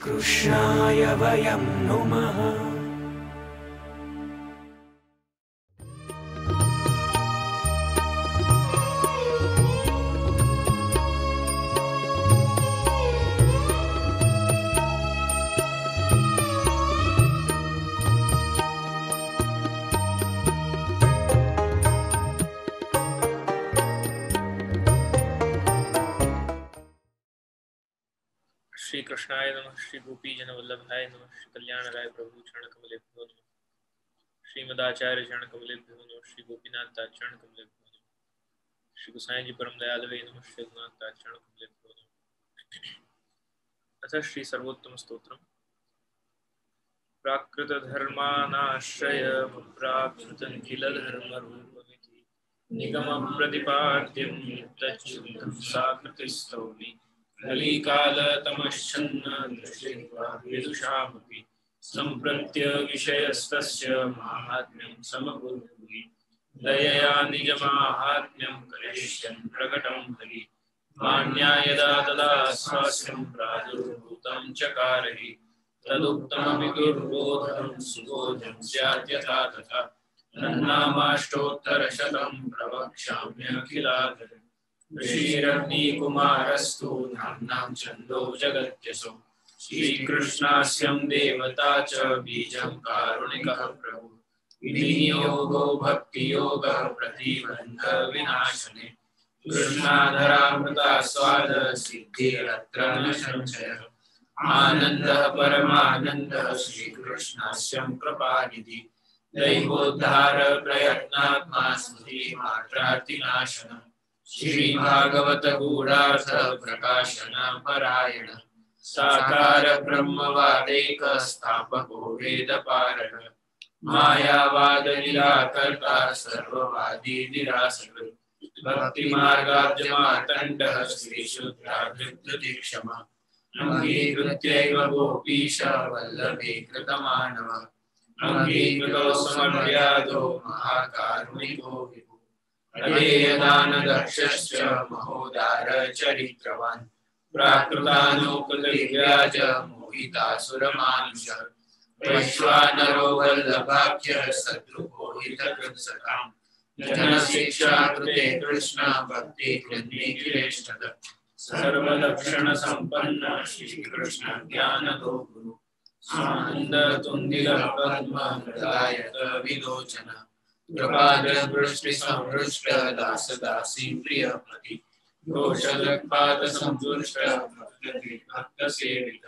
कृष्णाय वयं नुमः। श्री कृष्णाय नमः। श्री गोपी जन वल्लभाय नमः। श्री कल्याण राय प्रभु चरण कमलेभ्यो नमः। श्रीमदाचार्य चरण कमलेभ्यो नमः। श्री गोपीनाथ चरण कमलेभ्यो नमः। श्री गोसाई जी परम दयालवे नमः। श्री रघुनाथ चरण कमलेभ्यो नमः। अथ श्री सर्वोत्तम स्तोत्रम। प्राकृत धर्मानाश्रय प्राकृत निखिल धर्म रूपमिति निगम प्रतिपाद्यं तच्चुद्धं साकृतिस्तौमि कलिकाल तमश्चन्न दृष्ट्वा विदुषामपि सम्प्रत्य विषयस्तस्य माहात्म्यं समभूत् दयया निजमाहात्म्यं करिष्यन् प्रकटं हरि मान्या यदा तदा स्वास्यं प्रादुर्भूतं चकारहि तदुक्तमपि दुर्बोधं सुबोधं स्यात् यथा तथा तन्नामाष्टोत्तरशतं प्रवक्ष्याम्यखिलादर ऋषिरग्निकुमारस्तु नाम्नां छन्दो जगत्यसौ श्रीकृष्णास्यं देवता च बीजं कारुणिकः प्रभु विनियोगो भक्तियोगः प्रतिबन्धविनाशने कृष्णाधरामृता स्वाद सिद्धिरत्र न संशयः आनन्दः परमानन्दः श्रीकृष्णास्यं कृपानिधि दैवोद्धार प्रयत्नात्मा स्मृतिमात्रार्तिनाशनः श्रीभागवत गूढार्थ प्रकाशन परायण साकार ब्रह्मवादेक स्थापको वेदपारः मायावाद निराकर्ता सर्ववादी निरासकृत् भक्तिमार्गाब्जमार्तण्डः श्रीशुद्धाधृतदीक्षमा अङ्गीकृत्यैव गोपीश वल्लभे कृतमानवः अङ्गीकृतो समर्यादो महाकारुणिको विभुः अधेयदानदक्षश्च महोदार चरित्रवान् प्राकृतानुकृतव्याज मोहितासुरमानुषः वैश्वानरो वल्लभाख्यः शत्रुको हितकृत्सकाम् जनशिक्षा कृते कृष्ण भक्ति कृन्निखिलेष्टः सर्वलक्षण संपन्न श्रीकृष्ण ज्ञानदो गुरु स्वानंद तुंदिल पद्म हृदायत विलोचन कृपादृष्टि संहृष्ट दास दासी प्रिय पति दोषदपात संतुष्ट भक्त सेवित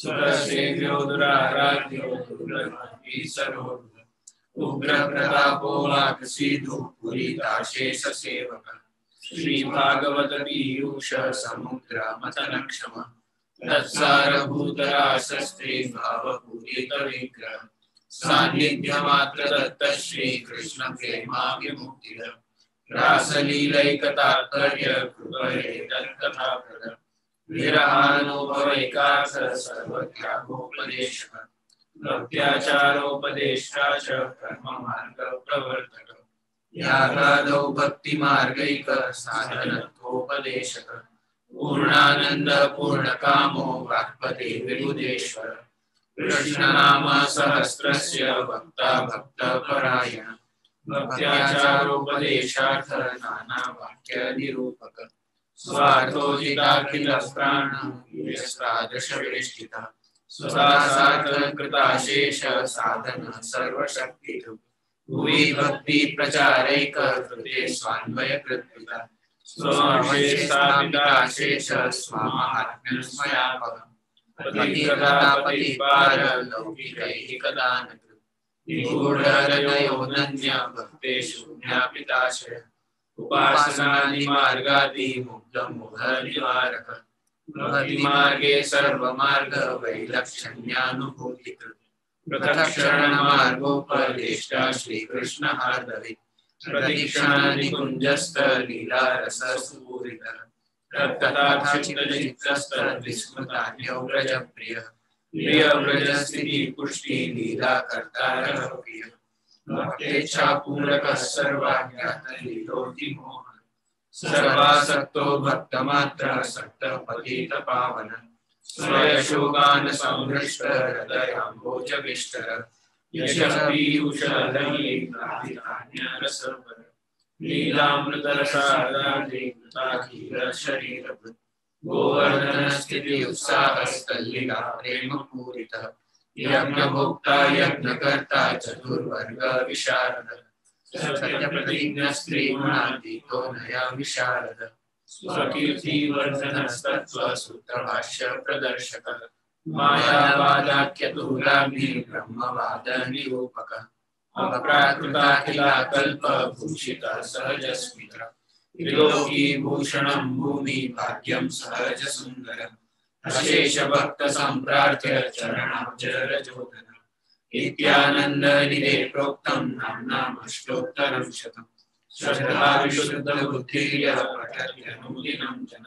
सुरसेव्यो दुराराध्यो दुर्लभी सरोध उग्र प्रतापो वाक्सीधु पुरीताशेष सेवक श्री भागवत पीयूष समुद्र मथन क्षम तत्सारभूतराशस्ते भावपूरित विग्रह सान्निध्य मात्र दत्त श्री कृष्ण प्रेमाभिमुक्तिः रासलीलैकतात्पर्य कृपये तत्कथाप्रद विरहानुभवैकार्थ सर्वत्यागोपदेशः भक्त्याचारोपदेष्टा च कर्ममार्ग प्रवर्तक यागादौ भक्तिमार्गैक साधनत्वोपदेशक पूर्णानंद पूर्णकामो वाक्पते विबुधेश्वर कृष्णनाम सहस्रस्य वक्ता भक्तपरायण भक्त्याचारोपदेशार्थ नाना वाक्य निरूपक स्वार्थोजिताखिल प्राण यस्तादृशवेष्टितः स्वदासार्थ कृताशेष साधन सर्वशक्तिः भुवि भक्ति प्रचारैक कृते स्वान्वय कृत्पिता स्वशेषाशेष स्वामात्म्यं स्मयापहम् पतिपार लौकिकैकदान निगूढहृदयोऽनन्य भक्तेषु ज्ञापिताशय उपासनादि मार्गादि मुग्ध निवारक भक्तिमार्गे सर्वमार्ग वैलक्षण्यानुभूतिकृत् प्रदक्षिण मार्गोपदेष्टा श्रीकृष्ण हार्दवे प्रदक्षिण निकुंजस्थ लीला रस सुपूरित तत्कथाचित्तचित्तस्थ विस्मृतान्यो व्रज प्रिय प्रिय व्रज स्थिति पुष्टि लीला कर्तारः प्रिय भक्तेच्छा पूरकः सर्वाज्ञात लीलोति मोह सर्वासक्तो भक्तमात्र सक्त पतित पावन स्वयशोगान संहृष्ट हृदयाम्भोजविष्टर यशः पीयूषधैर्यरसवर लीलामृतरसादाख्यशरीरभृत् गोवर्धनस्थिति उत्साहस्तल्लिका प्रेम पूरितः यज्ञभोक्ता यज्ञकर्ता चतुर्वर्ग विशारद सत्यप्रतिज्ञ स्त्रीगुणातीतो नया विशारद स्वकीर्तिवर्धनस्तत्त्व सूत्रभाष्य प्रदर्शक मायावादाख्यतुलाग्नि ब्रह्मवाद निरूपक अप्राकृताखिलाकल्प भूषित सहजस्मिता त्रिलोकी भूषणं भूमि भाग्यं सहज सुंदर अशेष भक्त संप्रार्थ्य चरणाब्जरजोदन इत्यानंद निधे प्रोक्तं नाम्नामष्टोत्तरं शतम् श्रद्धा विशुद्ध बुद्धिर्य पठत्यनुदिनं जन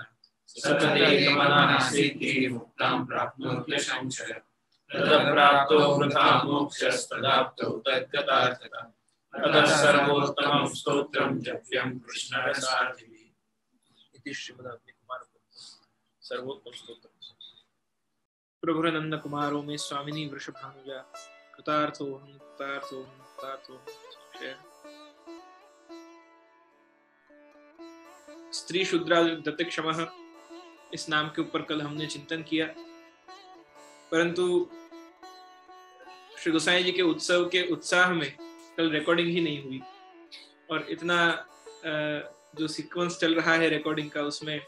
सततेकमनः सिद्धिः मुक्तां प्राप्नोत्य संशय तदप्राप्तो वृथा मोक्षस्तदाप्तो तद्गतार्थता ततः सर्वोत्तमं स्तोत्रं जप्यं कृष्णरसार्थिभिः इति श्रीमदाग्निकुमार सर्वोत्तम स्तोत्र। प्रभुरनंद कुमारो में स्वामिनी वृषभानुजा कृतार्थोऽहं कृतार्थोऽहं कृतार्थोऽहं संशय। स्त्री शूद्रादि क्षमः इस नाम के ऊपर कल हमने चिंतन किया, परंतु श्री गोसाई जी के उत्सव के उत्साह में कल रिकॉर्डिंग ही नहीं हुई और इतना जो सीक्वेंस चल रहा है रिकॉर्डिंग का उसमें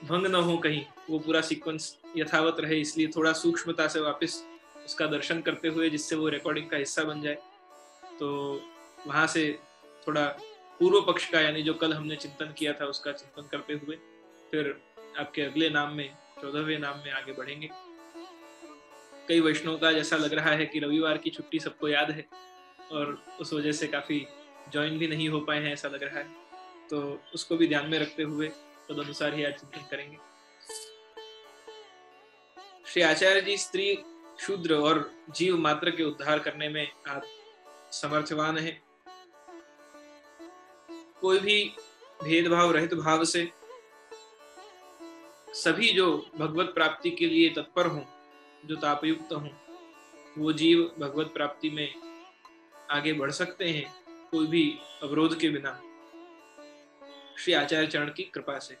भंग न हो, कहीं वो पूरा सीक्वेंस यथावत रहे, इसलिए थोड़ा सूक्ष्मता से वापस उसका दर्शन करते हुए जिससे वो रिकॉर्डिंग का हिस्सा बन जाए, तो वहां से थोड़ा पूर्व पक्ष का यानी जो कल हमने चिंतन किया था उसका चिंतन करते हुए फिर आपके अगले नाम में 14वें नाम में आगे बढ़ेंगे। कई वैष्णव का जैसा लग रहा है कि रविवार की छुट्टी सबको याद है और उस वजह से काफी ज्वाइन भी नहीं हो पाए हैं ऐसा लग रहा है, तो उसको भी ध्यान में रखते हुए तदनुसार ही आज चिंतन करेंगे। श्री आचार्य जी स्त्री शूद्र और जीव मात्र के उद्धार करने में आज समर्थवान है। कोई भी भेदभाव रहित भाव से सभी जो भगवत प्राप्ति के लिए तत्पर हों, जो तापयुक्त हों, वो जीव भगवत प्राप्ति में आगे बढ़ सकते हैं कोई भी अवरोध के बिना, श्री आचार्य चरण की कृपा से।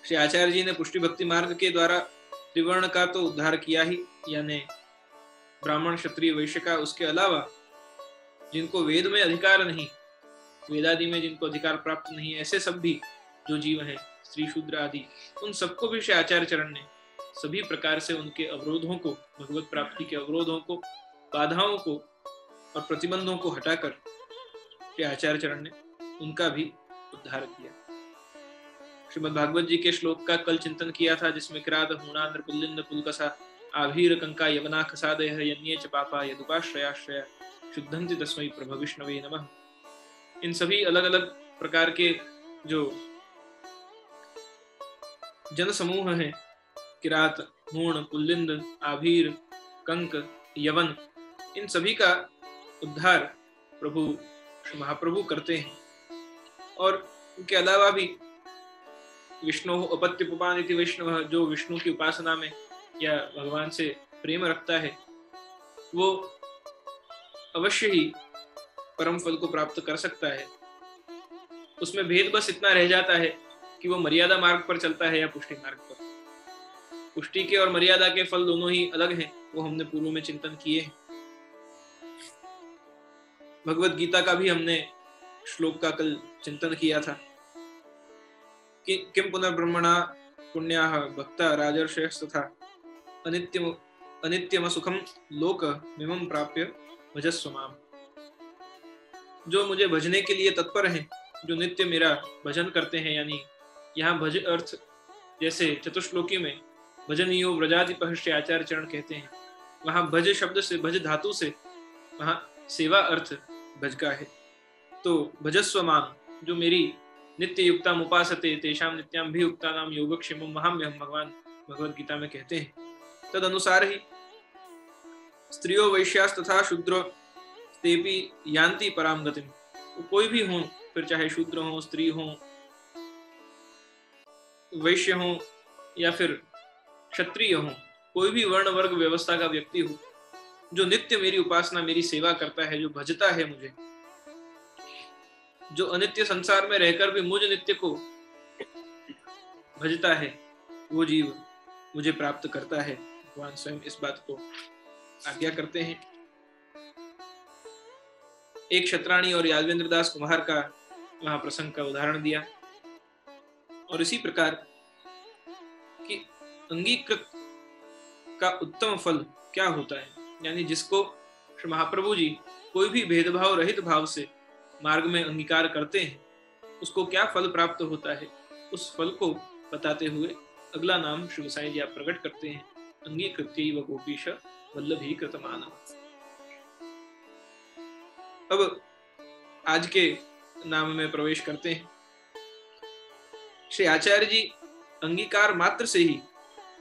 श्री आचार्य जी ने पुष्टि भक्ति मार्ग के द्वारा त्रिवर्ण का तो उद्धार किया ही, यानी ब्राह्मण क्षत्रिय वैश्य का, उसके अलावा जिनको वेद में अधिकार नहीं, वेदादि में जिनको अधिकार प्राप्त नहीं, ऐसे सब भी जो जीव हैं स्त्री शूद्र आदि, उन सबको भी श्री आचार्य चरण ने सभी प्रकार से उनके अवरोधों को, भगवत प्राप्ति के अवरोधों को, बाधाओं को और प्रतिबंधों को हटाकर श्री आचार्य चरण ने उनका भी उद्धार किया। श्रीमद् भागवत जी के श्लोक का कल चिंतन किया था जिसमें किरात हूणान्द्र पुल्लिंद पुलकसा आभीर कंका यवना खसादयः यन्ये च पापा यदुपाश्रयाश्रया शुद्धन्ति तस्मै प्रभ विष्णवे नमः। इन सभी अलग अलग प्रकार के जो जन समूह हैं, किरात, हूण, पुल्लिंद, आभीर, कंक, यवन, इन सभी का उद्धार प्रभु महाप्रभु करते हैं। और उनके अलावा भी विष्णु अपत्य पुपानिति वैष्णव, जो विष्णु की उपासना में या भगवान से प्रेम रखता है वो अवश्य ही परम फल को प्राप्त कर सकता है। उसमें भेद बस इतना रह जाता है कि वो मर्यादा मार्ग पर चलता है या पुष्टि मार्ग पर। पुष्टि के और मर्यादा के फल दोनों ही अलग हैं, वो हमने पूर्व में चिंतन किए हैं। भगवत गीता का भी हमने श्लोक का कल चिंतन किया था कि किम पुनर्ब्रह्मणा पुण्याः भक्ता राजर्षयस्तथा अनित्यम सुखम लोक मिमं प्राप्य भजस्व माम। जो मुझे भजने के लिए तत्पर हैं, जो नित्य मेरा भजन करते हैं, यानी यहाँ भज अर्थ जैसे चतुश्लोकी में भजनीयो व्रजाधिपः श्री आचार्य चरण कहते हैं, वहां भज शब्द से, भज धातु से वहां सेवा अर्थ भज का है। तो भजस्व माम, जो मेरी नित्य युक्ताम उपासते तेषाम नित्याम भी युक्तानाम योगक्षेमम वहाम्यहम्, भगवान भगवत गीता में कहते हैं। तद अनुसार ही स्त्रियो वैश्यास तथा शूद्रो तेपि यान्ति पराम गतिम। कोई भी हो, फिर चाहे शूद्र हो, स्त्री हो, वैश्य हो या फिर क्षत्रिय हो, कोई भी वर्ण वर्ग व्यवस्था का व्यक्ति हो, जो नित्य मेरी उपासना मेरी सेवा करता है, जो भजता है मुझे, जो अनित्य संसार में रहकर भी मुझ नित्य को भजता है, वो जीव मुझे प्राप्त करता है। भगवान स्वयं इस बात को आज्ञा करते हैं। एक क्षत्राणी और यादवेंद्र दास कुम्हार का वहां प्रसंग का उदाहरण दिया, और इसी प्रकार कि अंगीकृत का उत्तम फल क्या होता है, यानी जिसको श्री महाप्रभु जी कोई भी भेदभाव रहित भाव से मार्ग में अंगीकार करते हैं, उसको क्या फल प्राप्त होता है, उस फल को बताते हुए अगला नाम श्री गोसाई जी आप प्रकट करते हैं, अंगीकृत्यैव गोपीश वल्लभी कृतमानः। अब आज के नाम में प्रवेश करते हैं। श्री आचार्य जी अंगीकार मात्र से ही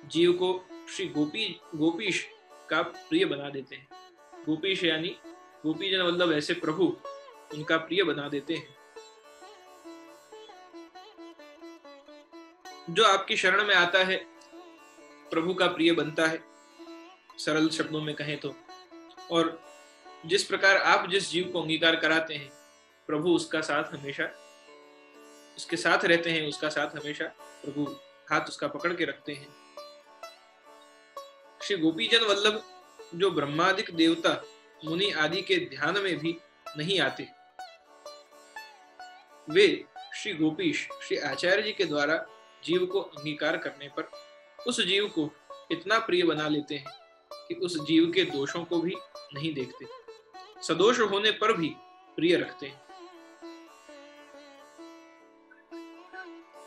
जीव को श्री गोपीश का प्रिय बना देते हैं। गोपीश यानी गोपीजन वल्लभ, ऐसे प्रभु उनका प्रिय बना देते हैं। जो आपकी शरण में आता है प्रभु का प्रिय बनता है, सरल शब्दों में कहें तो। और जिस प्रकार आप जिस जीव को अंगीकार कराते हैं, प्रभु उसका साथ हमेशा उसके साथ रहते हैं, उसका साथ हमेशा प्रभु हाथ उसका पकड़ के रखते हैं। श्री गोपीजन वल्लभ जो ब्रह्मादिक देवता मुनि आदि के ध्यान में भी नहीं आते, वे श्री गोपीश श्री आचार्य जी के द्वारा जीव को अंगीकार करने पर उस जीव को इतना प्रिय बना लेते हैं कि उस जीव के दोषों को भी नहीं देखते, सदोष होने पर भी प्रिय रखते हैं।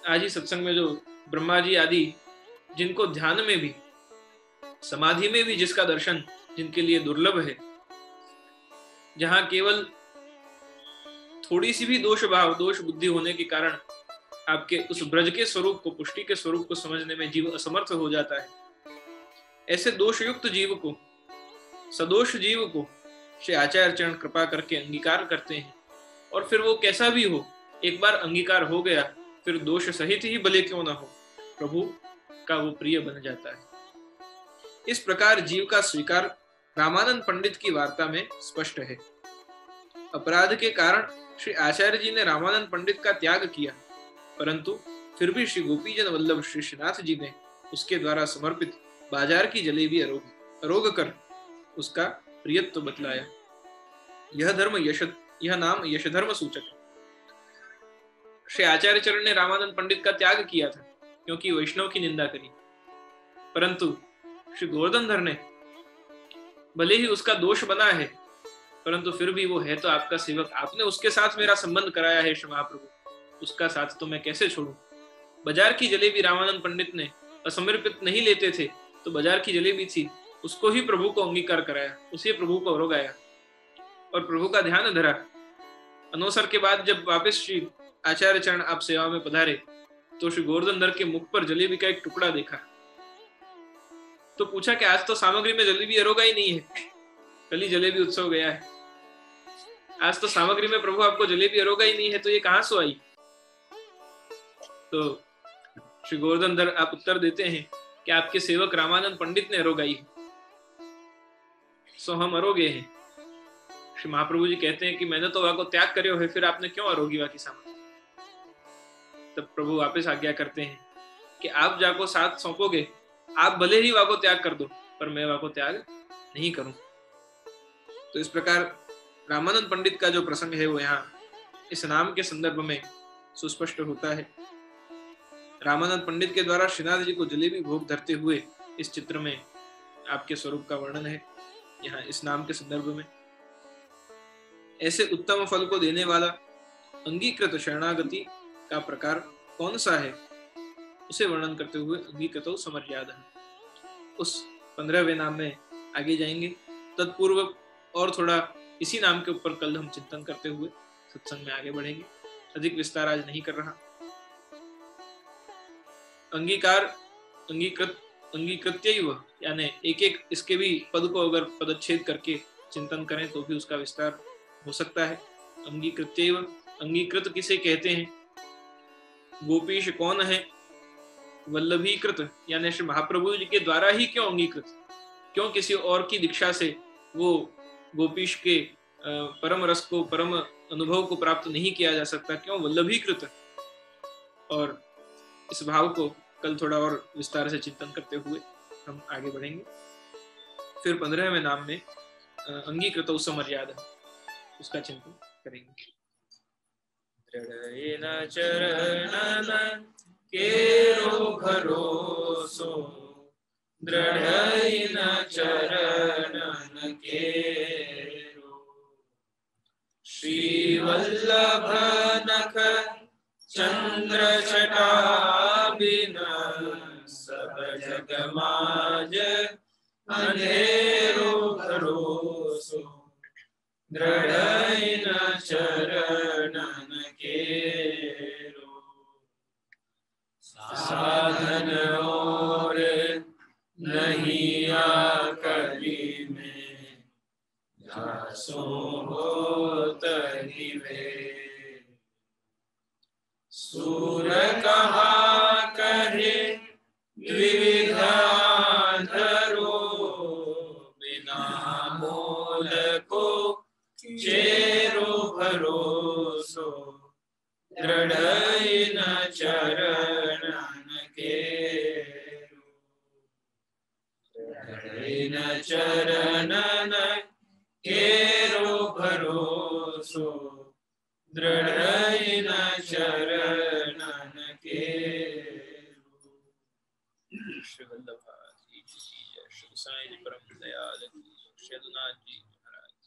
आज ही सत्संग में जो ब्रह्मा जी आदि, जिनको ध्यान में भी समाधि में भी जिसका दर्शन जिनके लिए दुर्लभ है, जहां केवल थोड़ी सी भी दोष बुद्धि होने के कारण आपके उस ब्रज के स्वरूप को, पुष्टि के स्वरूप को समझने में जीव असमर्थ हो जाता है, ऐसे दोषयुक्त जीव को, सदोष जीव को श्री आचार्य चरण कृपा करके अंगीकार करते हैं। और फिर वो कैसा भी हो, एक बार अंगीकार हो गया, फिर दोष सहित ही भले क्यों ना हो, प्रभु का वो प्रिय बन जाता है। इस प्रकार जीव का स्वीकार रामानंद पंडित की वार्ता में स्पष्ट है। अपराध के कारण श्री आचार्य जी ने रामानंद पंडित का त्याग किया, परंतु फिर भी श्री गोपीजन वल्लभ श्री श्रीनाथ जी ने उसके द्वारा समर्पित बाजार की जलेबी अरोग कर उसका प्रियत्व बतलाया। यह नाम यश धर्म सूचक है। श्री आचार्य चरण ने रामानंद पंडित का त्याग किया था क्योंकि वैष्णव की निंदा करी, परंतु श्री गोवर्धनधर ने भले ही उसका दोष बना है, परंतु फिर भी वो है तो आपका सेवक, आपने उसके साथ मेरा संबंध कराया है श्री महाप्रभु, उसका साथ तो मैं कैसे छोड़ूं। बाजार की जलेबी रामानंद पंडित ने असमर्पित नहीं लेते थे, तो बाजार की जलेबी थी, उसको ही प्रभु को अंगीकार कराया, उसी प्रभु को रोगाया और प्रभु का ध्यान धरा। अनवसर के बाद जब वापस श्री आचार्य चरण आप सेवा में पधारे, तो श्री गोवर्धनधर के मुख पर जलेबी का एक टुकड़ा देखा, तो पूछा कि आज तो सामग्री में जलेबी अरोगा ही नहीं है, कल ही जलेबी उत्सव गया है, आज तो सामग्री में प्रभु आपको जलेबी अरोगा ही नहीं है, तो ये कहां से आई। तो श्री गोवर्धनधर आप उत्तर देते हैं कि आपके सेवक रामानंद पंडित ने अरोगाई है, सो हम अरोगे हैं। श्री महाप्रभु जी कहते हैं कि मैंने तो वाको त्याग करे हो, फिर आपने क्यों अरोगी वा की सामग्री। तब प्रभु वापस आज्ञा करते हैं कि आप जाको साथ सौंपोगे, आप भले ही वाको त्याग कर दो, पर मैं वाको त्याग नहीं करूं। तो इस प्रकार रामानंद पंडित का जो प्रसंग है वो यहाँ इस नाम के संदर्भ में सुस्पष्ट होता है। रामानंद पंडित के द्वारा श्रीनाथ जी को जलेबी भोग धरते हुए इस चित्र में आपके स्वरूप का वर्णन है यहाँ इस नाम के संदर्भ में। ऐसे उत्तम फल को देने वाला अंगीकृत शरणागति का प्रकार कौन सा है, उसे वर्णन करते हुए अंगीकृतो समर्याद उस 15वें नाम में आगे जाएंगे। तत्पूर्व और थोड़ा इसी नाम के ऊपर कल हम चिंतन करते हुए सत्संग में आगे बढ़ेंगे, अधिक विस्तार आज नहीं कर रहा। अंगीकृत्यैव यानी एक एक इसके भी पद को अगर पदच्छेद करके चिंतन करें तो भी उसका विस्तार हो सकता है। अंगीकृत्यैव, अंगीकृत किसे कहते हैं, गोपीश कौन है, वल्लभीकृत यानी श्री महाप्रभु जी के द्वारा ही क्यों अंगीकृत, क्यों किसी और की दीक्षा से वो गोपीश के परम रस को, परम अनुभव को प्राप्त नहीं किया जा सकता, क्यों वल्लभीकृत। और इस भाव को कल थोड़ा और विस्तार से चिंतन करते हुए हम आगे बढ़ेंगे। फिर 15वें नाम में अंगीकृत समर्यादा, उसका चिंतन करेंगे। दृढ़ेन चरणन केरो भरोसो, दृढ़ेन चरणन केरो, श्री वल्लभ नख चंद्र छटा बिना, सब जग माज अंधेरो भरोसो, दृढ़ेन चरणन केरो, साधन और नहीं आकली में, जासो होत ही वे, सूर कहा कहे द्विविधा धरो, बिना मोल को चेरो भरोसो, दृढ़ेन चरणन केरो, दृढ़ेन चरणन केरो भरोसो, दृढ़ेन चरणन केरो। श्री वल्लभाजी की जय, श्री साईं जी परम दयाल की, श्री यदुनाथ जी महाराज।